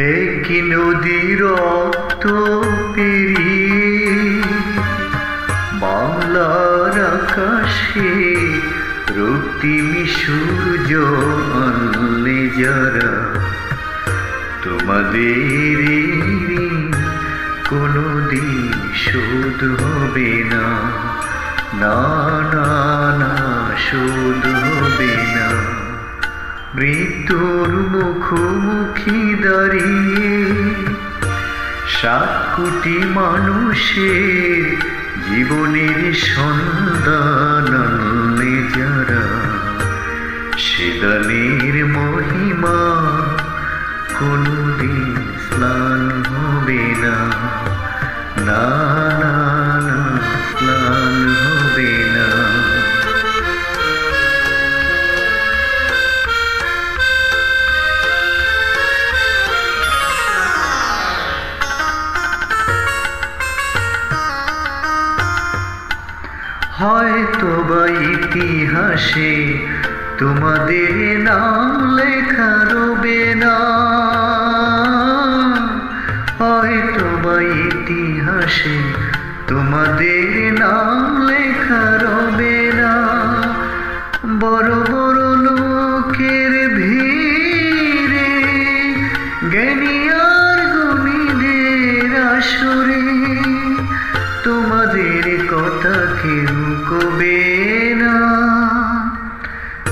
এক নদীর রক্ত পেরিয়ে বাংলার আকাশে রক্তিম সূর্য আনলে যারা, তোমাদের কোনদিন শোধ হবে না, না না না শোধ হবে না। মৃত্যুর মুখোমুখি দাঁড়িয়ে 7 কোটি মানুষের জীবনের সন্ধান আনলে যারা, সেদানের মহিমা কোনদিন স্নান হবে না, না না না স্নান হবে না। হয়তো বা ইতিহাসে তোমাদের নাম লেখা রবে না, হয়তো বা ইতিহাসে তোমাদের নাম লেখা রবে না। বড় বড় লোকের ভিড়ে জ্ঞানী আর গুণীদের আসরে তোমাদের কথা কেউ কবে না।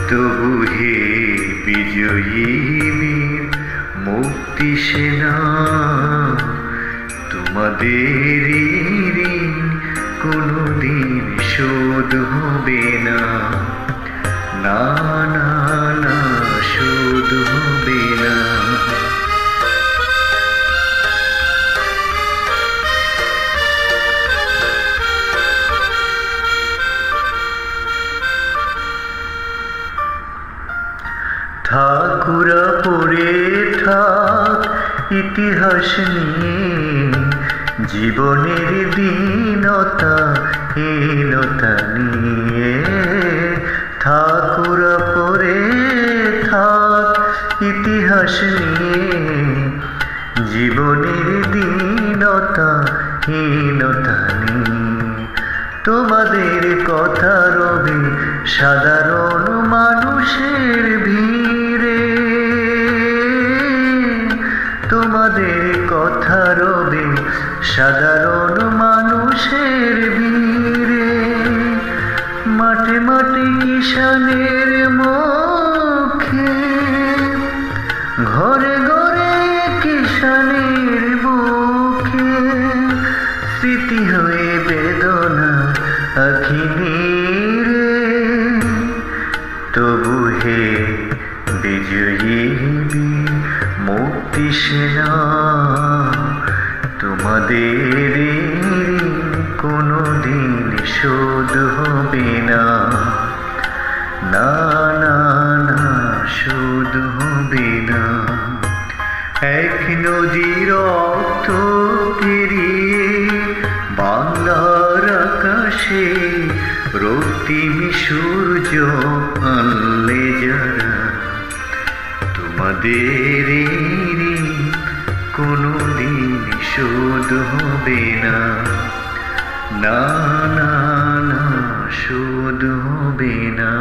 তবু হে বিজয়ী বীর মুক্তি সেনা, তোমাদের ঋণ কোনদিন শোধ হবে না, না না না শোধ হবে না। ঠাকুরা পড়ে থাক ইতিহাস নিয়ে, জীবনের দীনতা হীনতা নিয়ে। ঠাকুরা পড়ে থাক ইতিহাস নিয়ে, জীবনের দীনতা হীনতা নিয়ে। তোমাদের কথা রবে সাধারণ মানুষের ভিড়ে, তোমাদের কথা রবে সাধারণ মানুষের ভিড়ে। মাঠে মাঠে কিষানের মুখে, ঘরে ঘরে কিষানের বুকে, স্মৃতি হয়ে বেদনা আখিনীরে। তবু হে বিজয়ী বীর মুক্তি সেনা, তোমাদের কোনদিন শোধ হবে না, না না না শোধ হবে না। এক নদীর রক্ত পেরিয়ে বাংলার আকাশে রক্তিম সূর্য আনলে যারা, তোমাদের কোনদিন শোধ হবে না, না না না শোধ হবে না।